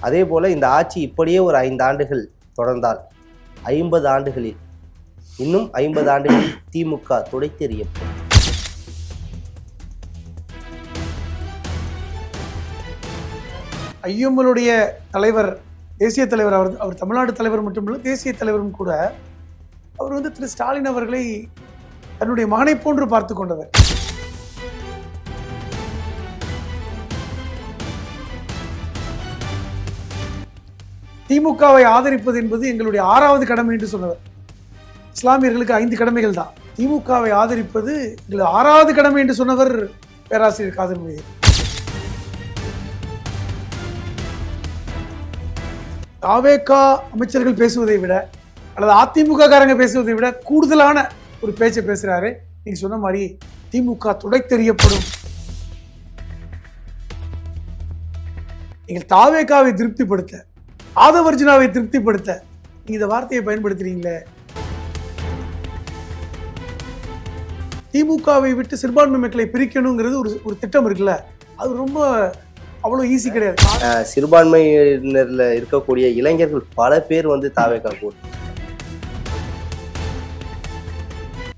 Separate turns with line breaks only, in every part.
அதே போல இந்த ஆட்சி இப்படியே ஒரு 5 ஆண்டுகள் தொடர்ந்தால் 50 ஆண்டுகளில் இன்னும் 50 ஆண்டுகளில் திமுக துடைத்தெறியப்படும்.
ஐஎம்எல்லுடைய தலைவர், தேசிய தலைவர், அவர் தமிழ்நாடு தலைவர் மட்டுமல்ல, தேசிய தலைவரும் கூட. அவர் திரு ஸ்டாலின் அவர்களை தன்னுடைய மகனை போன்று பார்த்து கொண்டவர். திமுகவை ஆதரிப்பது என்பது எங்களுடைய 6வது கடமை என்று சொன்னவர். இஸ்லாமியர்களுக்கு 5 கடமைகள் தான். திமுகவை ஆதரிப்பது எங்களது 6வது கடமை என்று சொன்னவர் பேராசிரியர் காதர் மொய்தீன். தாவேகா அமைச்சர்கள் பேசுவதை விட அல்லது அதிமுக காரங்க பேசுவதை விட கூடுதலான ஒரு பேச்சை பேசுறாரு. நீங்க சொன்ன மாதிரி திமுக துடைத்தெறியப்படும். நீங்கள் தாவேகாவை திருப்திப்படுத்த, ஆதவர்ஜுனாவை திருப்திப்படுத்த நீங்க இந்த வார்த்தையை பயன்படுத்துறீங்களே. திமுகவை விட்டு சிறுபான்மை மக்களை பிரிக்கணுங்கிறது ஒரு திட்டம் இருக்குல்ல, அது ரொம்ப அவ்வளவு ஈஸி கிடையாது.
சிறுபான்மையினர்ல இருக்கக்கூடிய இளைஞர்கள் பல பேர் தாவேகா போட்டு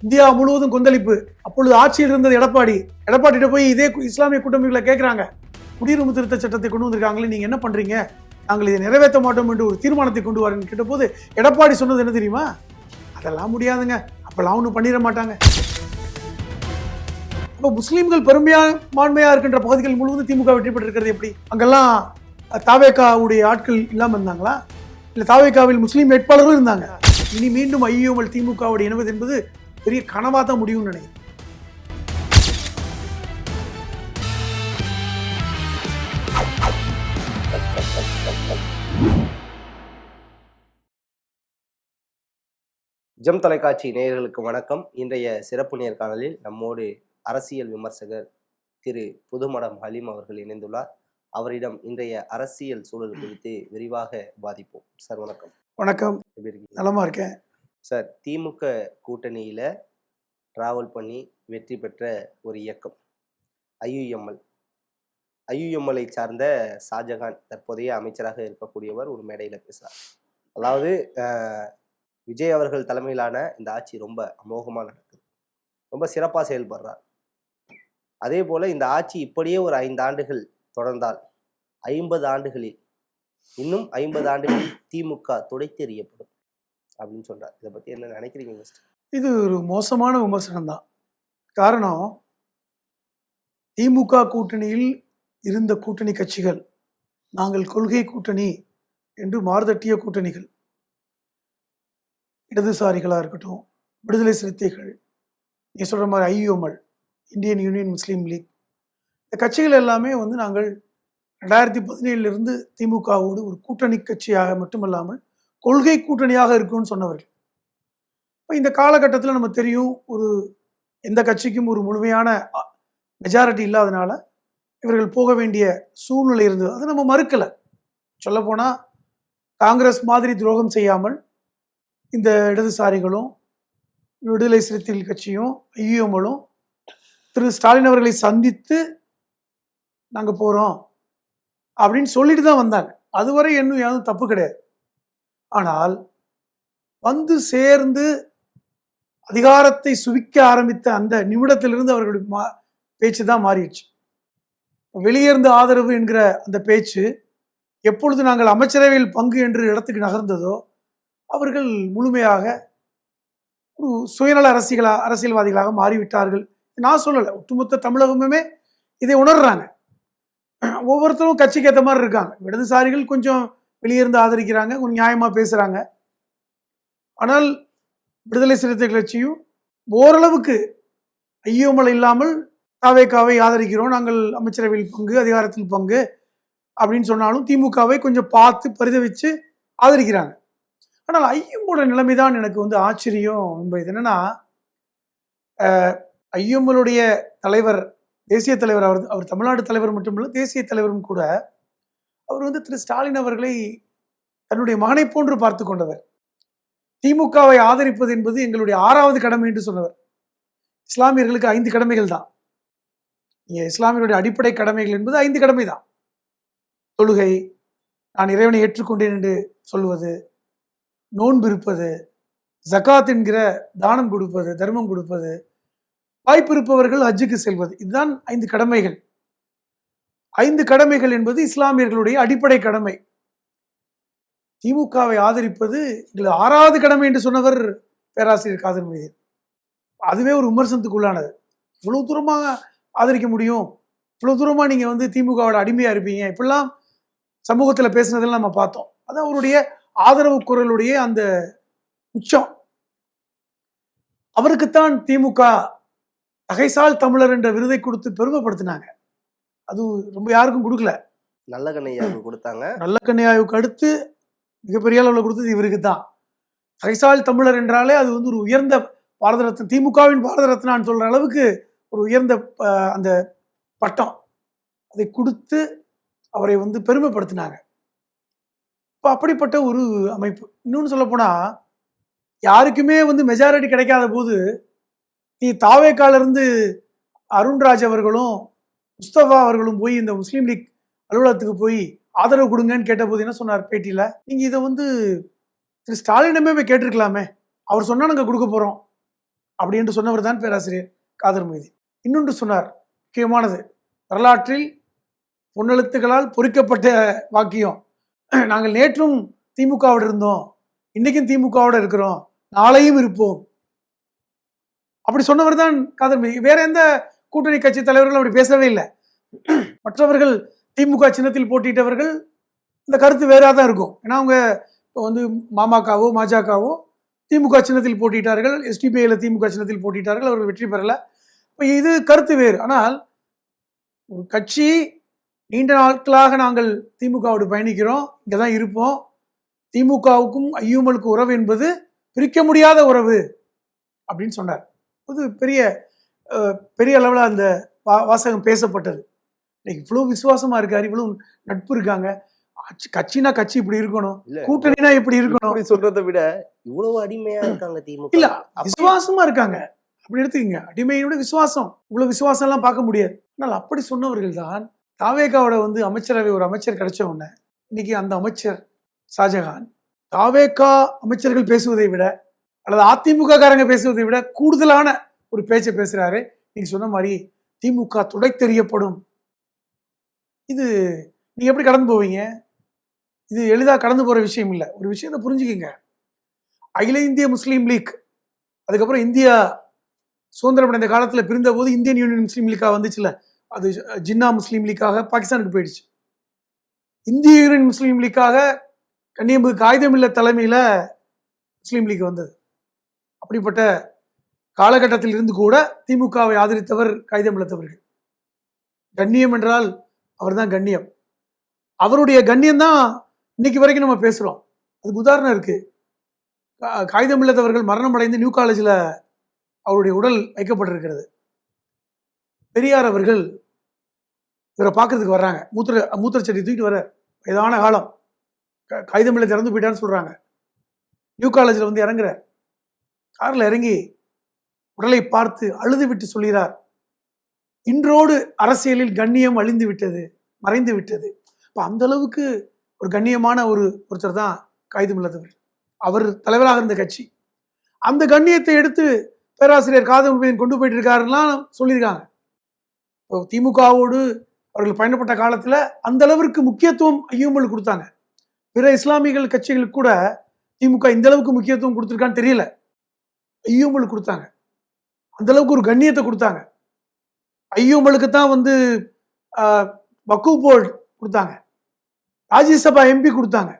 இந்தியா முழுவதும் கொந்தளிப்பு. அப்பொழுது ஆட்சியில் இருந்தது எடப்பாடிட்ட போய் இதே இஸ்லாமிய கூட்டமைப்புகளை கேட்கிறாங்க, குடியுரிமை திருத்த சட்டத்தை கொண்டு வந்திருக்காங்களே, நீங்க என்ன பண்றீங்க, நாங்கள் இதை நிறைவேற்ற மாட்டோம் என்று ஒரு தீர்மானத்தை கொண்டு வரேன்னு கேட்ட போது எடப்பாடி சொன்னது என்ன தெரியுமா? அதெல்லாம் முடியாதுங்க, அப்பெல்லாம் ஒன்றும் பண்ணிட மாட்டாங்க. இப்போ முஸ்லீம்கள் பெரும்பான்மையா இருக்கின்ற பகுதிகள் முழுவதும் திமுக வெற்றி பெற்றிருக்கிறது எப்படி? அங்கெல்லாம் தாவேகாவுடைய ஆட்கள் இல்லாம இருந்தாங்களா? இல்ல தாவேகாவில் முஸ்லீம் வேட்பாளர்களும் இருந்தாங்க. இனி மீண்டும் ஐஎம்எல் திமுகவோடு இணைவது என்பது பெரிய கனவா தான் முடியும்னு நினைக்கிறேன்.
ஜெம் தொலைக்காட்சி நேயர்களுக்கு வணக்கம். இன்றைய சிறப்பு நேர்காணலில் நம்மோடு அரசியல் விமர்சகர் திரு புதுமடம் ஹலீம் அவர்கள் இணைந்துள்ளார். அவரிடம் இன்றைய அரசியல் சூழல் குறித்து விரிவாக பாதிப்போம். சார் வணக்கம்.
வணக்கம்.
எப்படி இருக்கீங்க?
நலமா இருக்கேன்
சார். திமுக கூட்டணியில டிராவல் பண்ணி வெற்றி பெற்ற ஒரு இயக்கம் ஐயுஎம்எல்ஐ சார்ந்த ஷாஜகான் தற்போதைய அமைச்சராக இருக்கக்கூடியவர் ஒரு மேடையில் பேசுகிறார். அதாவது விஜய் அவர்கள் தலைமையிலான இந்த ஆட்சி ரொம்ப அமோகமாக நடக்குது, ரொம்ப சிறப்பாக செயல்படுறார். அதே போல இந்த ஆட்சி இப்படியே ஒரு 5 ஆண்டுகள் தொடர்ந்தால் 50 ஆண்டுகளில் இன்னும் 50 ஆண்டுகளில் திமுக துடைத்தெறியப்படும் அப்படின்னு சொல்றார். இதை பத்தி என்ன நினைக்கிறீங்க மிஸ்டர்?
இது ஒரு மோசமான விமர்சனம் தான். காரணம், திமுக கூட்டணியில் இருந்த கூட்டணி கட்சிகள் நாங்கள் கொள்கை கூட்டணி என்று மாறுதட்டிய கூட்டணிகள், இடதுசாரிகளாக இருக்கட்டும், விடுதலை சிறுத்தைகள், நீ சொல்ற மாதிரி ஐயுஎம்எல், இந்தியன் யூனியன் முஸ்லீம் லீக், இந்த கட்சிகள் எல்லாமே நாங்கள் 2017 திமுகவோடு ஒரு கூட்டணி கட்சியாக மட்டுமல்லாமல் கொள்கை கூட்டணியாக இருக்கும்னு சொன்னவர்கள். இப்போ இந்த காலகட்டத்தில் நம்ம தெரியும், எந்த கட்சிக்கும் ஒரு முழுமையான மெஜாரிட்டி இல்லாதனால இவர்கள் போக வேண்டிய சூழ்நிலை இருந்தது. அதை நம்ம மறுக்கலை. சொல்லப்போனால் காங்கிரஸ் மாதிரி துரோகம் செய்யாமல் இந்த இடதுசாரிகளும் விடுதலை சிறுத்தைகள் கட்சியும் ஐயுஎம்எலும் திரு ஸ்டாலின் அவர்களை சந்தித்து நாங்கள் போகிறோம் அப்படின்னு சொல்லிட்டு தான் வந்தாங்க. அதுவரை இன்னும் யாரும் தப்பு கிடையாது. ஆனால் சேர்ந்து அதிகாரத்தை சுவிக்க ஆரம்பித்த அந்த நிமிடத்திலிருந்து அவர்களுடைய பேச்சு தான் மாறிடுச்சு. வெளியேர்ந்து ஆதரவு என்கிற அந்த பேச்சு எப்பொழுது நாங்கள் அமைச்சரவையில் பங்கு என்று இடத்துக்கு நகர்ந்ததோ அவர்கள் முழுமையாக ஒரு சுயநல அரசியல்வாதிகளாக மாறிவிட்டார்கள். நான் சொல்லலை, ஒட்டுமொத்த தமிழகமுமே இதை உணர்றாங்க. ஒவ்வொருத்தரும் கட்சிக்கு ஏற்ற மாதிரி இருக்காங்க. இடதுசாரிகள் கொஞ்சம் வெளியேர்ந்து ஆதரிக்கிறாங்க, கொஞ்சம் நியாயமாக பேசுகிறாங்க. ஆனால் விடுதலை சிறுத்தைகள் கட்சியும் ஓரளவுக்கு ஐயோமல் இல்லாமல் தாவேகாவை ஆதரிக்கிறோம், நாங்கள் அமைச்சரவையில் பங்கு, அதிகாரத்தில் பங்கு அப்படின்னு சொன்னாலும் திமுகவை கொஞ்சம் பார்த்து பரிதவிச்சு ஆதரிக்கிறாங்க. ஆனால் ஐஎம்மோட நிலைமைதான் எனக்கு ஆச்சரியம் என்பது என்னன்னா, ஐஎம்எல்லுடைய தலைவர், தேசிய தலைவர், அவர் தமிழ்நாடு தலைவர் மட்டுமல்ல, தேசிய தலைவரும் கூட. அவர் திரு ஸ்டாலின் அவர்களை தன்னுடைய மகனை போன்று பார்த்து கொண்டவர். திமுகவை ஆதரிப்பது என்பது எங்களுடைய 6வது கடமை என்று சொன்னவர். இஸ்லாமியர்களுக்கு 5 கடமைகள் தான். இஸ்லாமியர்களுடைய அடிப்படை கடமைகள் என்பது 5 கடமை தான். தொழுகை, நான் இறைவனை ஏற்றுக்கொண்டேன் என்று சொல்வது, நோன்பு இருப்பது, ஜகாத் என்கிற தானம் கொடுப்பது, தர்மம் கொடுப்பது, வாய்ப்பு இருப்பவர்கள் ஹஜ்ஜுக்கு செல்வது, இதுதான் 5 கடமைகள். 5 கடமைகள் என்பது இஸ்லாமியர்களுடைய அடிப்படை கடமை. திமுகவை ஆதரிப்பது எங்கள் 6வது கடமை என்று சொன்னவர் பேராசிரியர் காதர் மொய்தீன். அதுவே ஒரு விமர்சனத்துக்குள்ளானது. இவ்வளவு தூரமா ஆதரிக்க முடியும், இவ்வளவு தூரமா நீங்க வந்து திமுகவோட அடிமையா இருப்பீங்க, இப்படிலாம் சமூகத்துல பேசுனதெல்லாம் நம்ம பார்த்தோம். அது அவருடைய ஆதரவு குரலுடைய அந்த உச்சம். அவருக்குத்தான் திமுக தகைசால் தமிழர் என்ற விருதை கொடுத்து பெருமைப்படுத்தினாங்க. அது ரொம்ப யாருக்கும் கொடுக்கல.
நல்ல கண்ணையாவுக்கு கொடுத்தாங்க.
நல்ல கண்ணையாவுக்கு அடுத்து மிகப்பெரிய அளவில் கொடுத்தது இவருக்கு தான். தகைசால் தமிழர் என்றாலே அது வந்து ஒரு உயர்ந்த பாரத ரத்னா, திமுகவின் பாரத ரத்னான்னு சொல்ற அளவுக்கு ஒரு உயர்ந்த அந்த பட்டம். அதை கொடுத்து அவரை வந்து பெருமைப்படுத்தினாங்க. இப்போ அப்படிப்பட்ட ஒரு அமைப்பு. இன்னொன்று சொல்ல போனா, யாருக்குமே வந்து மெஜாரிட்டி கிடைக்காத போது நீ தாவேக்கால இருந்து அருண்ராஜ் அவர்களும் முஸ்தபா அவர்களும் போய் இந்த முஸ்லீம் லீக் அலுவலகத்துக்கு போய் ஆதரவு கொடுங்கன்னு கேட்ட போது என்ன சொன்னார் பேட்டியில, நீங்க இதை வந்து திரு ஸ்டாலினமே போய் கேட்டிருக்கலாமே, அவர் சொன்னா நாங்க கொடுக்க போறோம் அப்படின்னு சொன்னவர் தான் பேராசிரியர் காதர் மொய்தீன். இன்னொன்று சொன்னார், முக்கியமானது, வரலாற்றில் பொன்னெழுத்துக்களால் பொறிக்கப்பட்ட வாக்கியம், நாங்கள் நேற்றும் திமுகவோடு இருந்தோம், இன்னைக்கும் திமுகவோட இருக்கிறோம், நாளையும் இருப்போம். அப்படி சொன்னவர் தான் காதர் மொய்தீன். வேற எந்த கூட்டணி கட்சி தலைவர்கள் அப்படி பேசவே இல்லை. மற்றவர்கள் திமுக சின்னத்தில் போட்டியிட்டவர்கள் இந்த கருத்து வேறாக தான் இருக்கும். ஏன்னா அவங்க இப்போ வந்து மாமகவோ மஜகவோ திமுக சின்னத்தில் போட்டியிட்டார்கள், எஸ்டிபிஐல திமுக சின்னத்தில் போட்டியிட்டார்கள், அவர்கள் வெற்றி பெறல. இப்போ இது கருத்து வேறு. ஆனால் ஒரு கட்சி நீண்ட நாட்களாக நாங்கள் திமுகவோடு பயணிக்கிறோம், இங்கே தான் இருப்போம், திமுகவுக்கும் ஐயூமலுக்கும் உறவு என்பது பிரிக்க முடியாத உறவு அப்படின்னு சொன்னார். அது பெரிய அளவில் அந்த வாசகம் பேசப்பட்டது. இன்னைக்கு இவ்வளவு விசுவாசமா இருக்காரு, இவ்வளவு நட்பு இருக்காங்க, கட்சினா கட்சி இப்படி இருக்கணும், கூட்டணினா இப்படி இருக்கணும்
சொல்றதை விட இவ்வளவு அடிமையா இருக்காங்க திமுக.
இல்ல, விசுவாசமா இருக்காங்க. அப்படி எடுத்துக்கங்க, அடிமையோட விசுவாசம். இவ்வளவு விசுவாசம் எல்லாம் பார்க்க முடியாது. ஆனால் அப்படி சொன்னவர்கள் தான் தாவேகாவோட வந்து அமைச்சரவை ஒரு அமைச்சர் கிடைச்ச உடனே இன்னைக்கு அந்த அமைச்சர் ஷாஜகான் தாவேகா அமைச்சர்கள் பேசுவதை விட அல்லது அதிமுக காரங்க பேசுவதை விட கூடுதலான ஒரு பேச்சை பேசுறாரு. நீங்க சொன்ன மாதிரி திமுக துடை தெரியப்படும். இது நீங்க எப்படி கடந்து போவீங்க? இது எளிதாக கடந்து போற விஷயம் இல்லை. ஒரு விஷயத்தை புரிஞ்சுக்கிங்க. அகில இந்திய முஸ்லீம் லீக், அதுக்கப்புறம் இந்தியா சுதந்திரம் அடைந்த காலத்தில் பிரிந்த போது இந்தியன் யூனியன் முஸ்லீம் லீக்காக வந்துச்சுல, அது ஜின்னா முஸ்லீம் லீக்காக பாகிஸ்தானுக்கு போயிடுச்சு. இந்திய யூனியன் முஸ்லீம் லீக்காக கன்னியம்பு காகிதமில்ல தலைமையில முஸ்லீம் லீக் வந்தது. அப்படிப்பட்ட காலகட்டத்தில் இருந்து கூட திமுகவை ஆதரித்தவர் காகிதமில்லத்தவர்கள். கண்ணியம் என்றால் அவர் தான் கண்ணியம். அவருடைய கண்ணியம் தான் இன்னைக்கு வரைக்கும் நம்ம பேசுறோம். அதுக்கு உதாரணம் இருக்கு. காகிதமில்லத்தவர்கள் மரணம் அடைந்து நியூ காலேஜில் அவருடைய உடல் வைக்கப்பட்டிருக்கிறது. பெரியார் அவர்கள் இவரை பார்க்கறதுக்கு வர்றாங்க. மூத்திர செடி தூக்கிட்டு வர, வயதான காலம், காகிதமில்லை திறந்து போயிட்டான்னு சொல்றாங்க. நியூ காலேஜில் வந்து இறங்குற, காரில் இறங்கி உடலை பார்த்து அழுது விட்டு சொல்கிறார், இன்றோடு அரசியலில் கண்ணியம் அழிந்து விட்டது, மறைந்து விட்டது. இப்போ அந்த அளவுக்கு ஒரு கண்ணியமான ஒருத்தர் தான் காகிதமில்லத்தவர். அவர் தலைவராக இருந்த கட்சி அந்த கண்ணியத்தை எடுத்து பேராசிரியர் காதர் மொய்தீன் கொண்டு போயிட்டு இருக்காருலாம் சொல்லியிருக்காங்க. இப்போ திமுகவோடு அவர்கள் பயணப்பட்ட காலத்தில் அந்த அளவிற்கு முக்கியத்துவம் ஐயூமல் கொடுத்தாங்க. பிற இஸ்லாமியர்கள் கட்சிகளுக்கு கூட திமுக இந்த அளவுக்கு முக்கியத்துவம் கொடுத்துருக்கான்னு தெரியல. ஐயூமல் கொடுத்தாங்க, அந்த அளவுக்கு ஒரு கண்ணியத்தை கொடுத்தாங்க. ஐயூமலுக்கு தான் வந்து வக்கூப் போர்டு கொடுத்தாங்க, ராஜ்யசபா எம்பி கொடுத்தாங்க,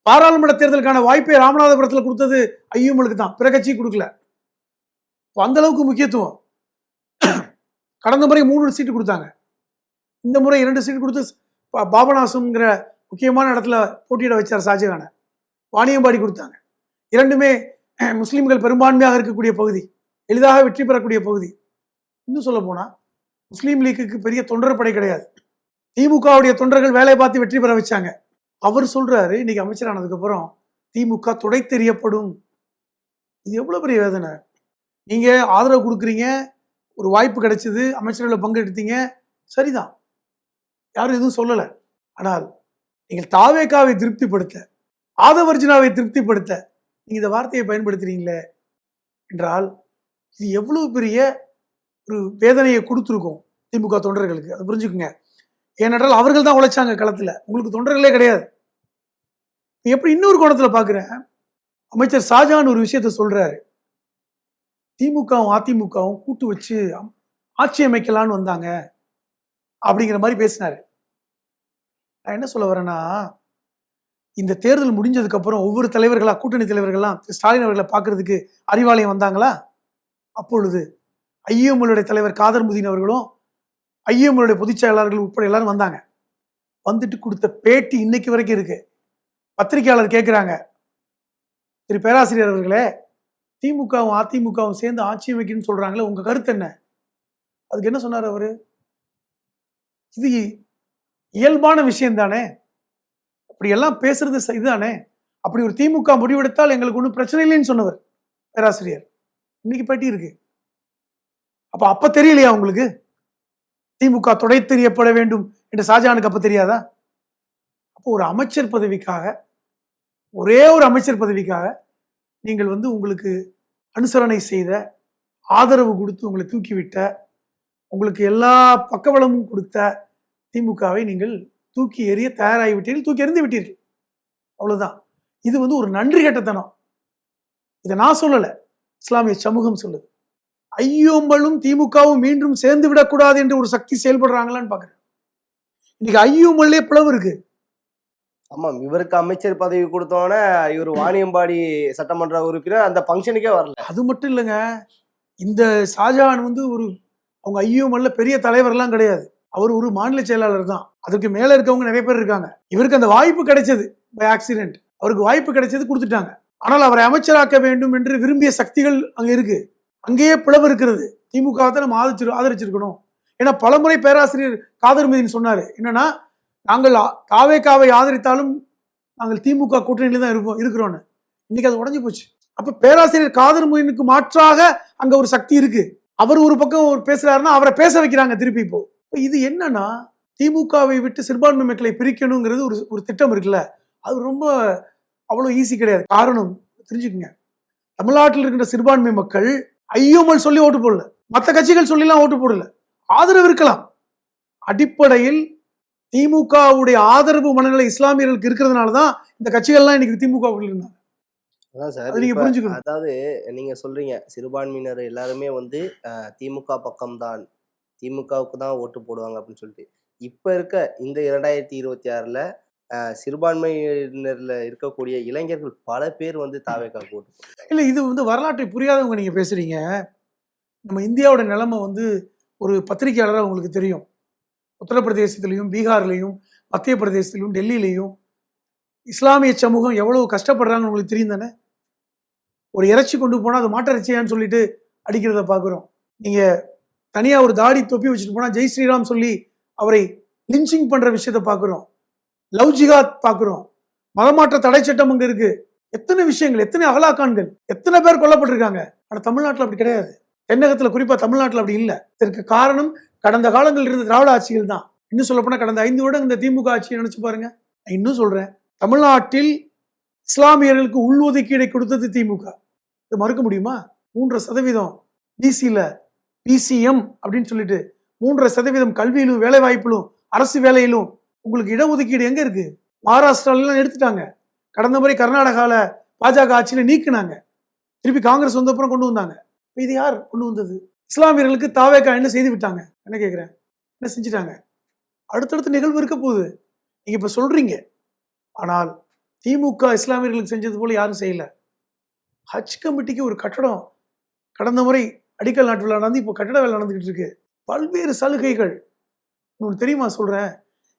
பாராளுமன்ற தேர்தலுக்கான வாய்ப்பை ராமநாதபுரத்தில் கொடுத்தது ஐயூமலுக்கு தான், பிற கட்சி கொடுக்கல. அந்த அளவுக்கு முக்கியத்துவம். கடந்த முறை 3 சீட்டு கொடுத்தாங்க, இந்த முறை 2 சீட்டு கொடுத்து பாபநாசம்ங்கிற முக்கியமான இடத்துல போட்டியிட வச்சார் ஷாஜகானை. வாணியம்பாடி கொடுத்தாங்க. இரண்டுமே முஸ்லீம்கள் பெரும்பான்மையாக இருக்கக்கூடிய பகுதி, எளிதாக வெற்றி பெறக்கூடிய பகுதி. இன்னும் சொல்ல போனா முஸ்லீம் லீக்குக்கு பெரிய தொண்டர் படை கிடையாது. திமுகவுடைய தொண்டர்கள் வேலை பார்த்து வெற்றி பெற வச்சாங்க. அவர் சொல்றாரு, இன்னைக்கு அமைச்சரானதுக்கு அப்புறம் திமுக துடை தெரியப்படும். இது எவ்வளவு பெரிய வேதனை. நீங்க ஆதரவு கொடுக்குறீங்க, ஒரு வாய்ப்பு கிடைச்சது, அமைச்சரவையில் பங்கெடுத்தீங்க, சரிதான், யாரும் எதுவும் சொல்லலை. ஆனால் நீங்கள் தாவேகாவை திருப்திப்படுத்த, ஆதவர்ஜுனாவை திருப்திப்படுத்த நீங்க இந்த வார்த்தையை பயன்படுத்துறீங்களே என்றால் இது எவ்வளவு பெரிய ஒரு வேதனையை கொடுத்துருக்கும் திமுக தொண்டர்களுக்கு. அதை புரிஞ்சுக்குங்க. ஏனென்றால் அவர்கள் தான் உழைச்சாங்க களத்துல, உங்களுக்கு தொண்டர்களே கிடையாது. எப்படி இன்னொரு கோணத்துல பாக்குறேன், அமைச்சர் ஷாஜகான் ஒரு விஷயத்த சொல்றாரு. திமுகவும் அதிமுகவும் கூட்டு வச்சு ஆட்சி அமைக்கலான்னு வந்தாங்க அப்படிங்கிற மாதிரி பேசினாரு. நான் என்ன சொல்ல வரேன்னா, இந்த தேர்தல் முடிஞ்சதுக்கு அப்புறம் ஒவ்வொரு தலைவர்களா, கூட்டணி தலைவர்கள்லாம் ஸ்டாலின் அவர்களை பார்க்கறதுக்கு அறிவாலயம் வந்தாங்களா? அப்பொழுது ஐஎம்எல்லுடைய தலைவர் காதர்முதீன் அவர்களும் ஐஎம்எல்லுடைய பொதுச் செயலாளர்கள் உட்பட எல்லாரும் வந்தாங்க. வந்துட்டு கொடுத்த பேட்டி இன்னைக்கு வரைக்கும் இருக்கு. பத்திரிகையாளர் கேட்கிறாங்க, திரு பேராசிரியர் அவர்களே, திமுகவும் அதிமுகவும் சேர்ந்து ஆட்சி அமைக்கணும்னு சொல்றாங்களே, உங்க கருத்து என்ன? அதுக்கு என்ன சொன்னார் அவரு? இது இயல்பான விஷயம் தானே, அப்படி எல்லாம் பேசுறது இதுதானே, அப்படி ஒரு திமுக முடிவெடுத்தால் எங்களுக்கு ஒன்றும் பிரச்சனை இல்லைன்னு சொன்னவர் பேராசிரியர். இன்னைக்கு பேட்டி இருக்கு. அப்ப தெரியலையா உங்களுக்கு திமுக தொடை தெரியப்பட வேண்டும் என்று ஷாஜகானுக்கு அப்ப தெரியாதா? அப்போ ஒரு அமைச்சர் பதவிக்காக, ஒரே ஒரு அமைச்சர் பதவிக்காக நீங்கள் உங்களுக்கு அனுசரணை செய்த, ஆதரவு கொடுத்து உங்களை தூக்கிவிட்ட, உங்களுக்கு எல்லா பக்கபலமும் கொடுத்த திமுகவை நீங்கள் தூக்கி எறிய தயாராகிவிட்டீர்கள், தூக்கி எறிந்து விட்டீர்கள். அவ்வளவுதான். இது ஒரு நன்றி கெட்டத்தனம். இதை நான் சொல்லல, இஸ்லாமிய சமூகம் சொல்லுது. ஐயோம்பலும் திமுகவும் மீண்டும் சேர்ந்து விடக்கூடாது என்று ஒரு சக்தி செயல்படுறாங்களான்னு பாக்குறேன். இன்னைக்கு ஐயோம்பல்லே பிளவு இருக்கு.
ஆமாம், இவருக்கு அமைச்சர் பதவி கொடுத்தோன்னே இவர் வாணியம்பாடி சட்டமன்ற உறுப்பினர் அந்த ஃபங்க்ஷனுக்கே வரல.
அது மட்டும் இல்லைங்க, இந்த ஷாஜகான் அவங்க ஐயோமல்ல பெரிய தலைவர்லாம் கிடையாது. அவர் ஒரு மாநில செயலாளர் தான். அதுக்கு மேல இருக்கவங்க நிறைய பேர் இருக்காங்க. இவருக்கு அந்த வாய்ப்பு கிடைச்சது பை ஆக்சிடென்ட். அவருக்கு வாய்ப்பு கிடைச்சது, கொடுத்துட்டாங்க. ஆனால் அவரை அமைச்சராக்க வேண்டும் என்று விரும்பிய சக்திகள் அங்க இருக்கு. அங்கேயே பிளவு இருக்கிறது. திமுக நம்ம ஆதரிச்சிருக்கணும். ஏன்னா பலமுறை பேராசிரியர் காதர்முதீன் சொன்னாரு, என்னன்னா நாங்கள் தாவேகாவை ஆதரித்தாலும் நாங்கள் திமுக கூட்டணியில தான் இருக்கிறோம்னு. இன்னைக்கு அது உடஞ்சு போச்சு. அப்ப பேராசிரியர் காதர்முதீனுக்கு மாற்றாக அங்க ஒரு சக்தி இருக்கு. அவர் ஒரு பக்கம் பேசுறாருன்னா அவரை பேச வைக்கிறாங்க திருப்பி. இப்போ இது என்னன்னா, திமுகவை விட்டு சிறுபான்மை மக்களை பிரிக்கணுங்கிறது ஒரு திட்டம் இருக்குல்ல, அது ரொம்ப அவ்வளவு ஈஸி கிடையாது. காரணம் தெரிஞ்சுக்கங்க, தமிழ்நாட்டில் இருக்கின்ற சிறுபான்மை மக்கள் ஐயோமல் சொல்லி ஓட்டு போடல, மற்ற கட்சிகள் சொல்லிலாம் ஓட்டு போடல. ஆதரவு இருக்கலாம், அடிப்படையில் திமுகவுடைய ஆதரவு மனநிலை இஸ்லாமியர்களுக்கு இருக்கிறதுனாலதான் இந்த கட்சிகள்லாம் இன்னைக்கு திமுக இருந்தாங்க.
அதான் சார், நீங்க புரிஞ்சுக்கணும். அதாவது நீங்க சொல்றீங்க சிறுபான்மையினர் எல்லாருமே திமுக பக்கம்தான், திமுகவுக்கு தான் ஓட்டு போடுவாங்க அப்படின்னு சொல்லிட்டு. இப்ப இருக்க இந்த 2026ல சிறுபான்மையினர்ல இருக்கக்கூடிய இளைஞர்கள் பல பேர் தாவேகாவுக்கு ஓட்டு போடுறாங்க.
இல்ல, இது வரலாற்றை புரியாதவங்க நீங்க பேசுறீங்க. நம்ம இந்தியாவோட நிலைமை ஒரு பத்திரிகையாளராக உங்களுக்கு தெரியும். உத்தரப்பிரதேசத்திலையும், பீகார்லையும், மத்திய பிரதேசத்திலையும், டெல்லியிலையும் இஸ்லாமிய சமூகம் எவ்வளவு கஷ்டப்படுறாங்கன்னு உங்களுக்கு தெரியும் தானே. ஒரு இறைச்சி கொண்டு போனா அது மாட்டிறைச்சியான்னு சொல்லிட்டு அடிக்கிறத பாக்குறோம். நீங்க தனியா ஒரு தாடி தொப்பி வச்சுட்டு போனா ஜெய் ஸ்ரீராம் சொல்லி அவரை லிஞ்சிங் பண்ற விஷயத்த பாக்குறோம். லவ் ஜிகாத் பாக்குறோம். மதமாற்ற தடை சட்டம் அங்க இருக்கு. எத்தனை விஷயங்கள், எத்தனை அகலாக்கான்கள், எத்தனை பேர் கொல்லப்பட்டிருக்காங்க. ஆனா தமிழ்நாட்டில் அப்படி கிடையாது. தென்னகத்துல குறிப்பா தமிழ்நாட்டில் அப்படி இல்லை. இதற்கு காரணம் கடந்த காலங்களில் இருந்த திராவிட ஆட்சிகள் தான். இன்னும் சொல்ல போனா கடந்த 5 வருடம் இந்த திமுக ஆட்சியை நினைச்சு பாருங்க. நான் இன்னும் சொல்றேன், தமிழ்நாட்டில் இஸ்லாமியர்களுக்கு உள்ஒதுக்கீடை கொடுத்தது திமுக. இதை மறுக்க முடியுமா? 3% பிசில பிசிஎம் அப்படின்னு சொல்லிட்டு 3% கல்வியிலும் வேலை வாய்ப்பிலும் அரசு வேலையிலும் உங்களுக்கு இடஒதுக்கீடு எங்க இருக்கு? மகாராஷ்டிராலாம் எடுத்துட்டாங்க. கடந்த முறை கர்நாடகால பாஜக ஆட்சியில நீக்கினாங்க. திருப்பி காங்கிரஸ் வந்த அப்புறம் கொண்டு வந்தாங்க. இது யார் கொண்டு வந்தது? இஸ்லாமியர்களுக்கு தாவேகா என்ன செய்து விட்டாங்க? என்ன கேட்கிறேன், என்ன செஞ்சுட்டாங்க? அடுத்தடுத்த நிகழ்வு இருக்க போகுது. நீங்க இப்ப சொல்றீங்க, ஆனால் திமுக இஸ்லாமியர்களுக்கு செஞ்சது போல யாரும் செய்யல. ஹஜ் கமிட்டிக்கு ஒரு கட்டடம் கடந்த முறை அடிக்கல் நாட்டு விழா நடந்து இப்போ கட்டட வேலை நடந்துகிட்டு இருக்கு. பல்வேறு சலுகைகள் உங்களுக்கு தெரியுமா? சொல்றேன்,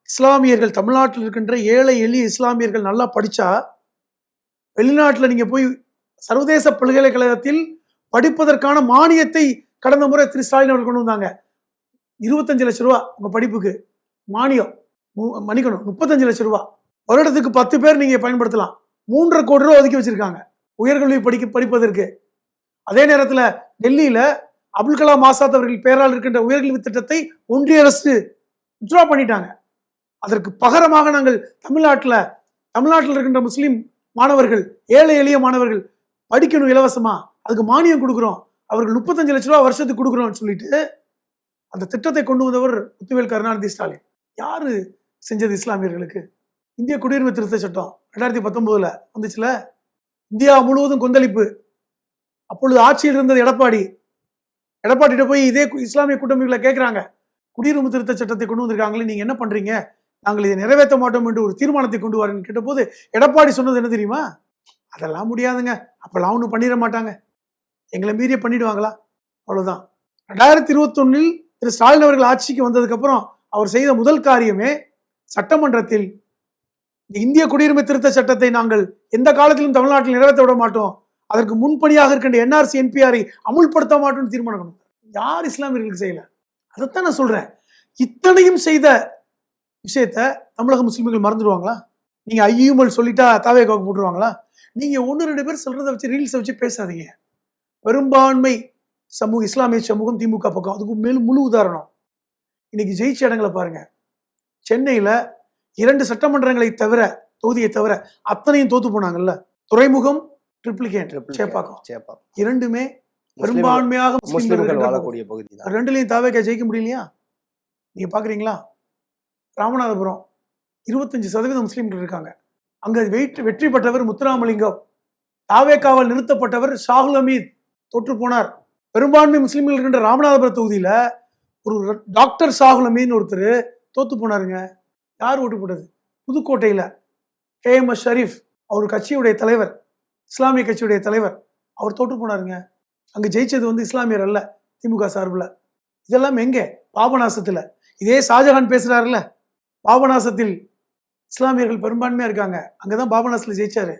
இஸ்லாமியர்கள் தமிழ்நாட்டில் இருக்கின்ற ஏழை எளிய இஸ்லாமியர்கள் நல்லா படிச்சா வெளிநாட்டில் நீங்க போய் சர்வதேச பல்கலைக்கழகத்தில் படிப்பதற்கான மானியத்தை கடந்த முறை திரு ஸ்டாலின் அவர்கள் கொண்டு வந்தாங்க. 25 லட்சம் ரூபா உங்க படிப்புக்கு மானியம். மன்னிக்கணும், 35 லட்சம் ரூபா. வருடத்துக்கு 10 பேர் நீங்க பயன்படுத்தலாம். 3.5 கோடி ரூபா ஒதுக்கி வச்சிருக்காங்க உயர்கல்வி படிப்பதற்கு. அதே நேரத்தில் டெல்லியில அப்துல் கலாம் ஆசாத் அவர்கள் பெயரால் இருக்கின்ற உயர்கல்வி திட்டத்தை ஒன்றிய அரசு வித்ட்ரா பண்ணிட்டாங்க. அதற்கு பகரமாக நாங்கள் தமிழ்நாட்டில் இருக்கின்ற முஸ்லிம் மாணவர்கள், ஏழை எளிய மாணவர்கள் படிக்கணும் இலவசமா, அதுக்கு மானியம் கொடுக்குறோம், அவர்கள் 35 லட்ச ரூபா வருஷத்துக்கு கொடுக்குறோம்னு சொல்லிட்டு அந்த திட்டத்தை கொண்டு வந்தவர் முத்துவேல் கருணாநிதி ஸ்டாலின். யாரு செஞ்சது இஸ்லாமியர்களுக்கு? இந்திய குடியுரிமை திருத்த சட்டம் 2019 வந்துச்சுல, இந்தியா முழுவதும் கொந்தளிப்பு. அப்பொழுது ஆட்சியில் இருந்தது எடப்பாடிட்ட போய் இதே இஸ்லாமிய கூட்டமைப்புகளை கேட்கிறாங்க, குடியுரிமை திருத்த சட்டத்தை கொண்டு வந்திருக்காங்களே, நீங்க என்ன பண்றீங்க, நாங்கள் இதை நிறைவேற்ற மாட்டோம் என்று ஒரு தீர்மானத்தை கொண்டு வரேன்னு கேட்ட போது எடப்பாடி சொன்னது என்ன தெரியுமா? அதெல்லாம் முடியாதுங்க, அப்பெல்லாம் ஒன்றும் பண்ணிட மாட்டாங்க, எங்களை மீறிய பண்ணிடுவாங்களா, அவ்வளவுதான். 2021 திரு ஸ்டாலின் அவர்கள் ஆட்சிக்கு வந்ததுக்கு அப்புறம் அவர் செய்த முதல் காரியமே சட்டமன்றத்தில் இந்திய குடியுரிமை திருத்த சட்டத்தை நாங்கள் எந்த காலத்திலும் தமிழ்நாட்டில் நிறைவேற்ற விட மாட்டோம், அதற்கு முன்படியாக இருக்கின்ற NRC NPR அமுல்படுத்த மாட்டோம்னு தீர்மானம் கொண்டு வந்தார். யார் இஸ்லாமியர்களுக்கு செய்யல? அதைத்தான் நான் சொல்றேன். இத்தனையும் செய்த விஷயத்த தமிழக முஸ்லிம்கள் மறந்துடுவாங்களா? நீங்க ஐயுமல் சொல்லிட்டா தாவேக்காவுக்கு போட்டுருவாங்களா? நீங்க 1-2 பேர் சொல்றதை வச்சு ரீல்ஸை வச்சு பேசாதீங்க. பெரும்பான்மை சமூக இஸ்லாமிய சமூகம் திமுக பக்கம். அதுக்கு மேலும் முழு உதாரணம் இன்னைக்கு ஜெயிச்ச இடங்களை பாருங்க. சென்னையில 2 சட்டமன்றங்களை தவிர, தொகுதியை தவிர அத்தனையும் தோத்து போனாங்கல்ல. துறைமுகம், ட்ரிப்ளிகேன், சேப்பாக்கம், இரண்டுமே பெரும்பான்மையாக
முஸ்லிம்கள் வாழக்கூடிய பகுதி தான்.
2லயும் தாவேக்கா ஜெயிக்க முடியலையா? நீங்க பாக்குறீங்களா? ராமநாதபுரம் 25% முஸ்லிம்கள் இருக்காங்க. அங்க வெற்றி பெற்றவர் முத்துராமலிங்கம். தாவேக்காவால் நிறுத்தப்பட்டவர் ஷாகுல் ஹமீத் தோற்று போனார். பெரும்பான்மை முஸ்லிம்கள் இருக்கின்ற ராமநாதபுரம் தொகுதியில ஒரு டாக்டர் ஷாகுல் ஹமீத் ஒருத்தர் தோத்து போனாருங்க. யார் ஓட்டு போட்டது? புதுக்கோட்டையில KMS ஷரீஃப், அவர் கட்சியுடைய தலைவர், இஸ்லாமிய கட்சியுடைய தலைவர், அவர் தோற்று போனாருங்க. அங்க ஜெயிச்சது இஸ்லாமியர் அல்ல, திமுக சார்பில். இதெல்லாம் எங்க? பாபநாசத்துல. இதே ஷாஜகான் பேசுறாருல்ல, பாபநாசத்தில் இஸ்லாமியர்கள் பெரும்பான்மையா இருக்காங்க, அங்கதான் பாபநாசத்துல ஜெயிச்சாரு.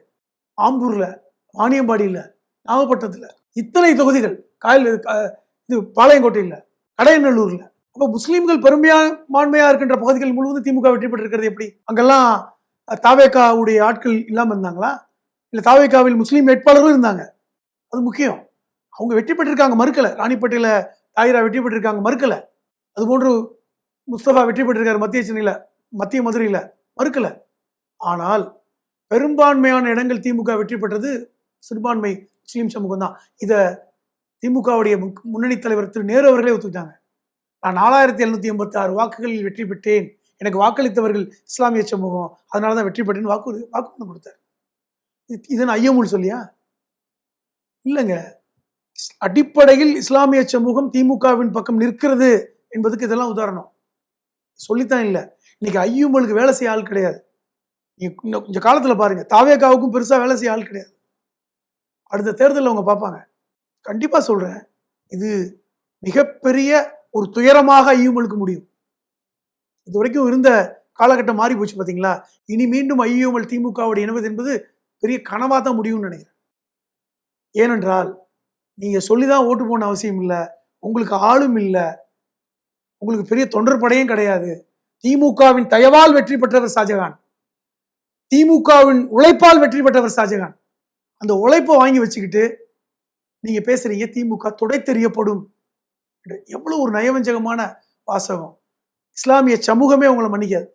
ஆம்பூர்ல, வாணியம்பாடியில, நாகப்பட்டினத்துல, இத்தனை தொகுதிகள், பாளையங்கோட்டையில், கடையநல்லூர்ல. அப்ப முஸ்லீம்கள் பெரும்பான்மையா இருக்கின்ற பகுதிகள் முழுவதும் திமுக வெற்றி பெற்றிருக்கிறது எப்படி? அங்கெல்லாம் தாவேக்காவுடைய ஆட்கள் இல்லாம இருந்தாங்களா? இல்ல தாவேக்காவில் முஸ்லீம் வேட்பாளர்களும் இருந்தாங்க, அது முக்கியம். அவங்க வெற்றி பெற்றிருக்காங்க, மறுக்கல. ராணிப்பேட்டையில தாயிரா வெற்றி பெற்றிருக்காங்க, மறுக்கல. அதுபோன்று முஸ்தபா வெற்றி பெற்றிருக்காரு மத்திய சென்னையில, மத்திய மதுரையில, மறுக்கல. ஆனால் பெரும்பான்மையான இடங்கள் திமுக வெற்றி பெற்றது சிறுபான்மை முஸ்லீம் சமூகம் தான். இத திமுகவுடைய முன்னணி தலைவர் திரு நேரு அவர்களே ஒத்துக்கிட்டாங்க. நான் 4786 வாக்குகளில் வெற்றி பெற்றேன், எனக்கு வாக்களித்தவர்கள் இஸ்லாமிய சமூகம், அதனாலதான் வெற்றி பெற்றேன்னு வாக்குறுதி கொடுத்தார். இது ஐயமுல் சொல்லியா? இல்லைங்க. அடிப்படையில் இஸ்லாமிய சமூகம் திமுகவின் பக்கம் நிற்கிறது என்பதுக்கு இதெல்லாம் உதாரணம். சொல்லித்தான் இல்லை. இன்னைக்கு ஐயுமலுக்கு வேலை செய்ய ஆள் கிடையாது. நீங்க கொஞ்சம் காலத்துல பாருங்க, தாவேக்காவுக்கும் பெருசா வேலை செய்ய ஆள் கிடையாது. அடுத்த தேர்தலில் அவங்க பார்ப்பாங்க. கண்டிப்பா சொல்றேன், இது மிகப்பெரிய ஒரு துயரமாக ஐயுமலுக்கு முடியும். இது வரைக்கும் இருந்த காலகட்டம் மாறி போச்சு பாத்தீங்களா? இனி மீண்டும் ஐயுமல் திமுகவோடு இணைவது என்பது பெரிய கனவா தான் முடியும்னு நினைக்கிறேன். ஏனென்றால் நீங்க சொல்லிதான் ஓட்டு போன அவசியம் இல்லை, உங்களுக்கு ஆளும் இல்லை, உங்களுக்கு பெரிய தொண்டர் படையும் கிடையாது. திமுகவின் தயவால் வெற்றி பெற்றவர் ஷாஜகான், திமுகவின் உழைப்பால் வெற்றி பெற்றவர் ஷாஜகான். அந்த உழைப்பை வாங்கி வச்சுக்கிட்டு நீங்க பேசுறீங்க திமுக துடை தெரியப்படும். எவ்வளவு ஒரு நயவஞ்சகமான வாசகம். இஸ்லாமிய சமூகமே உங்களை மன்னிக்காது.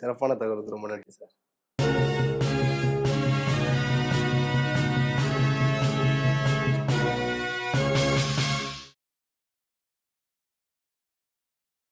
சிறப்பான தகவலுக்கு ரொம்ப நன்றி சார்.